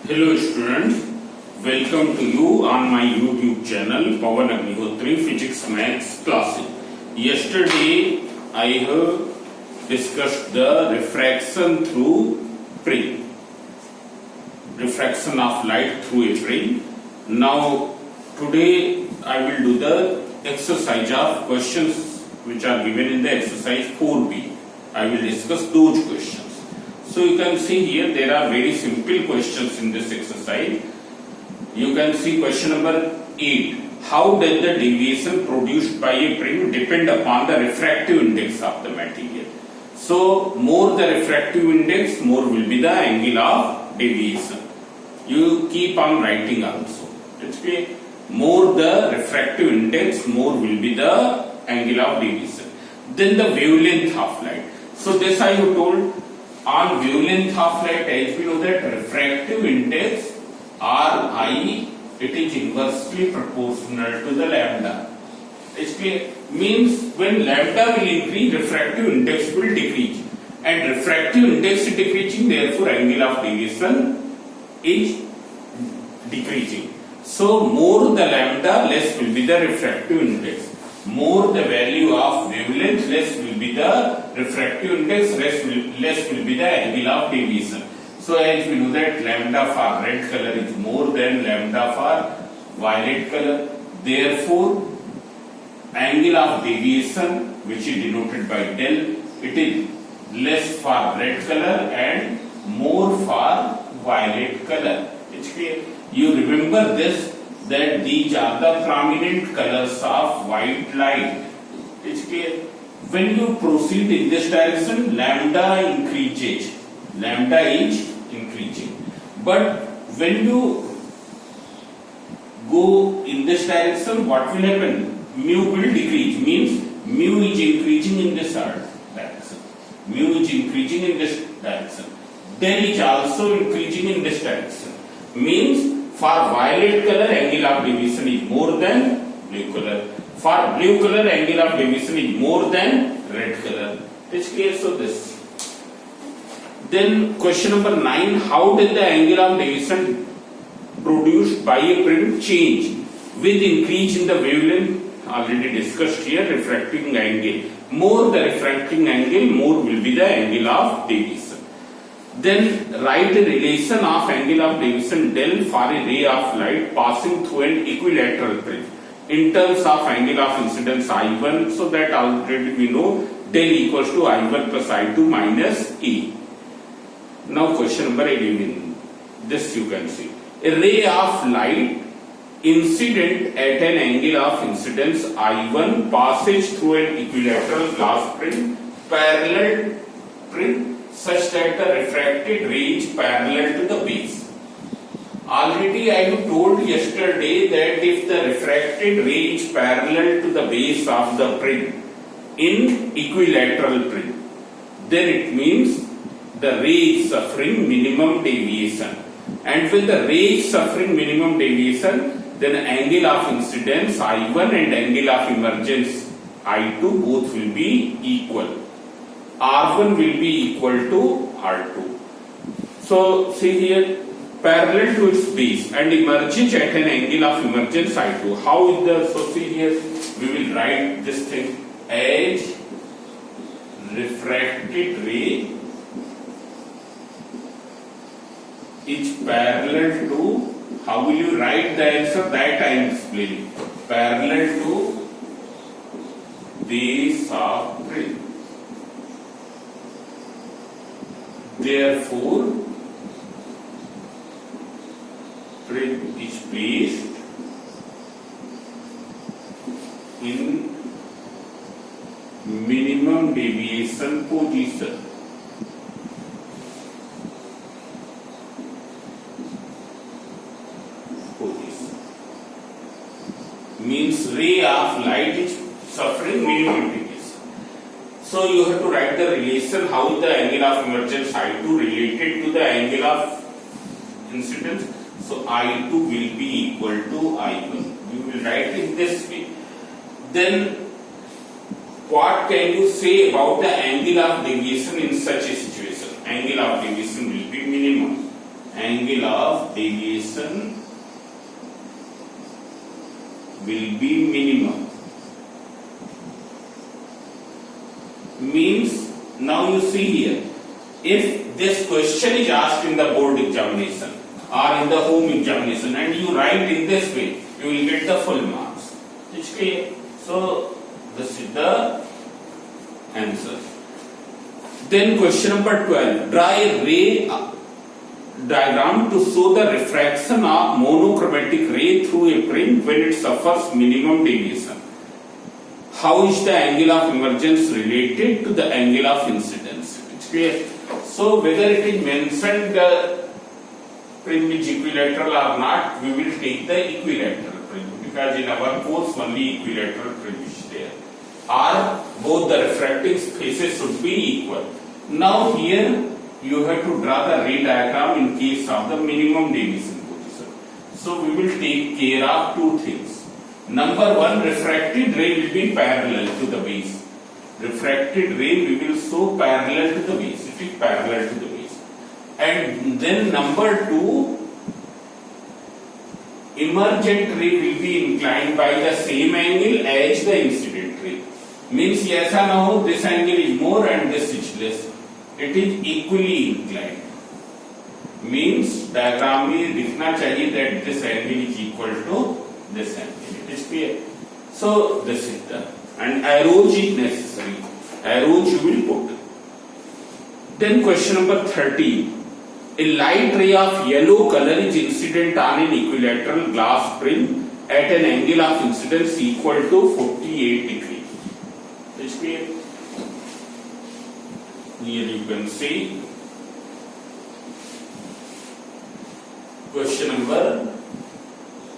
Hello students, welcome to you on my YouTube channel Pawan Agnihotri Physics Maths Classes. Yesterday I have discussed the refraction through prism, refraction of light through a prism. Now today I will do the exercise of questions which are given in the exercise 4b. I will discuss those questions. So you can see here there are very simple questions in this exercise. You can see question number 8. How does the deviation produced by a prism depend upon the refractive index of the material? So more the refractive index, more will be the angle of deviation. You keep on writing also. Okay. More the refractive index, more will be the angle of deviation. Then the wavelength of light. So this I have told. On wavelength of light, as we know that refractive index Ri, it is inversely proportional to the lambda. It means when lambda will increase, refractive index will decrease, and refractive index is decreasing, therefore angle of deviation is decreasing. So more the lambda, less will be the refractive index. More the value of wavelength, less will be the refractive index, less will be the angle of deviation. So as we know that lambda for red color is more than lambda for violet color, therefore angle of deviation, which is denoted by del, it is less for red color and more for violet color. It's clear. You remember this, that these are the prominent colors of white light. It's clear. When you proceed in this direction, lambda increases. Lambda is increasing. But when you go in this direction, what will happen? Mu will decrease. Means mu is increasing in this direction. Mu is increasing in this direction. Del is also increasing in this direction. Means for violet color, angle of deviation is more than blue color. For blue color, angle of deviation is more than red color. It's clear. So this. Then question number 9. How did the angle of deviation produced by a prism change with increase in the wavelength? Already discussed here. Refracting angle. More the refracting angle, more will be the angle of deviation. Then write the relation of angle of deviation del for a ray of light passing through an equilateral prism in terms of angle of incidence I1, so that already we know del equals to I1 plus I2 minus A. Now question number 11. This you can see. A ray of light incident at an angle of incidence I1 passes through an equilateral glass prism, parallel prism, such that the refracted ray is parallel to the base. Already I have told yesterday that if the refracted ray is parallel to the base of the prism in equilateral prism, then it means the ray is suffering minimum deviation. And when the ray is suffering minimum deviation, then angle of incidence I1 and angle of emergence I2 both will be equal. R1 will be equal to R2. So see here, parallel to its base and emerges at an angle of emergence I2. How is the, so see here, we will write this thing as refracted ray is parallel to, how will you write the answer? That I am explaining. Parallel to base of prism. Therefore, prism is based in minimum deviation position. Means ray of light is suffering minimum deviation. So you have to write the relation how the angle of emergence I2 related to the angle of incidence. So I2 will be equal to I1. You will write in this way. Then what can you say about the angle of deviation in such a situation? Angle of deviation will be minimum. angle of deviation will be minimum. Means, now you see here, if this question is asked in the board examination or in the home examination and you write in this way, you will get the full marks. It's clear? So, this is the answer. Then question number 12. Draw a ray diagram to show the refraction of monochromatic ray through a prism when it suffers minimum deviation. How is the angle of emergence related to the angle of incidence? It's clear. So whether it is mentioned the prism is equilateral or not, we will take the equilateral prism because in our course only equilateral prism is there. Or both the refracting faces should be equal. Now here you have to draw the ray diagram in case of the minimum deviation position. So we will take care of two things. Number one, refracted ray will be parallel to the base. Refracted ray we will show parallel to the base. It is parallel to the base. And then number two, emergent ray will be inclined by the same angle as the incident ray. Means yes or no, this angle is more and this is less. It is equally inclined. Means diagram में दिखना चाहिए that this angle is equal to this angle. It is clear. So this is the, and arrows is necessary. Arrows you will put. Then question number 13. A light ray of yellow color is incident on an equilateral glass prism at an angle of incidence equal to 48 degrees. It is clear. Here you can see question number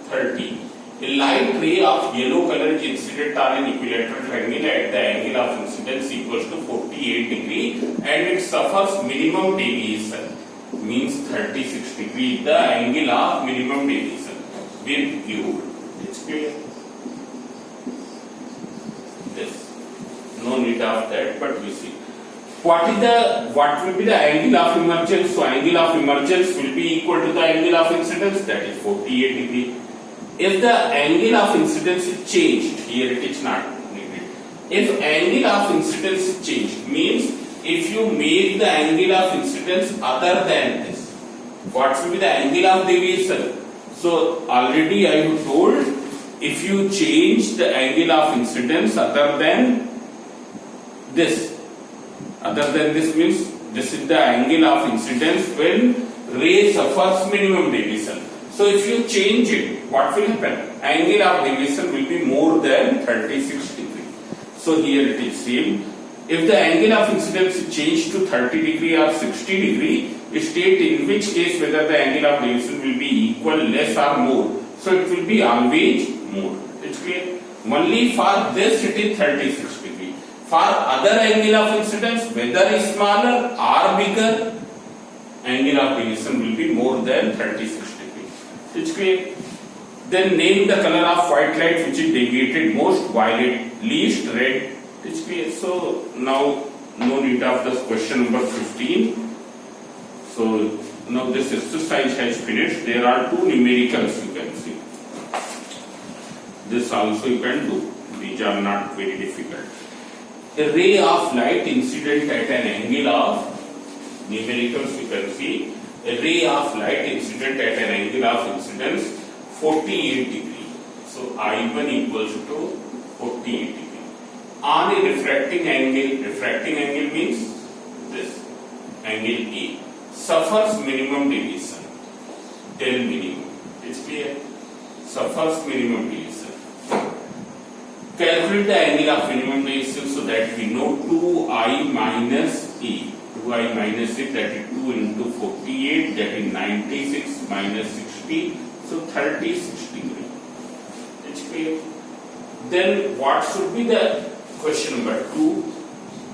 13. A light ray of yellow color is incident on an equilateral angle at the angle of incidence equals to 48 degree and it suffers minimum deviation. Means 36 degree the angle of minimum deviation with Q. It's clear. This. No need of that, but we see. What will be the angle of emergence? So angle of emergence will be equal to the angle of incidence, that is 48 degree. If the angle of incidence is changed, here it is not needed. If angle of incidence is changed, means if you make the angle of incidence other than this, what will be the angle of deviation? So already I have told, if you change the angle of incidence other than this means this is the angle of incidence when ray suffers minimum deviation. So if you change it, what will happen? Angle of deviation will be more than 36 degree. So here it is same. If the angle of incidence is changed to 30 degree or 60 degree, state in which case whether the angle of deviation will be equal, less or more. So it will be always more. It's clear. Only for this it is 36 degree. For other angle of incidence, whether smaller or bigger, angle of deviation will be more than 36 degree. It's clear. Then name the color of white light which is deviated most, violet, least, red. It's clear. So now no need of this question number 15. So now this exercise has finished. There are two numericals you can see. This also you can do. These are not very difficult. A ray of light incident at an angle of, numericals you can see, a ray of light incident at an angle of incidence 48 degree. So I1 equals to 48 degree. On a refracting angle means this, angle A, suffers minimum deviation, del minimum. It's clear? Suffers minimum deviation. Calculate the angle of minimum deviation so that we know 2I minus A. 2I minus A, that is 2 into 48, that is 96 minus 60, so 36 degree. It's clear? Then what should be the question number 2?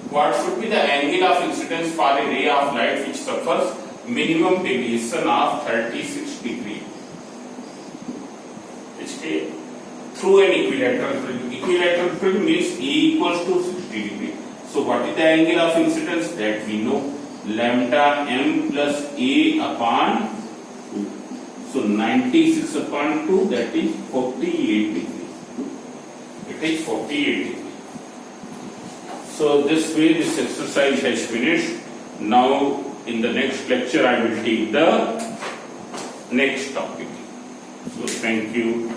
What should be the angle of incidence for a ray of light which suffers minimum deviation of 36 degree? It's clear? Through an equilateral prism. Equilateral prism means A equals to 60 degree. So what is the angle of incidence? That we know, lambda m plus A upon 2. So 96 upon 2, that is 48 degrees. It is 48 degrees. So this way this exercise has finished. Now in the next lecture I will take the next topic. So thank you.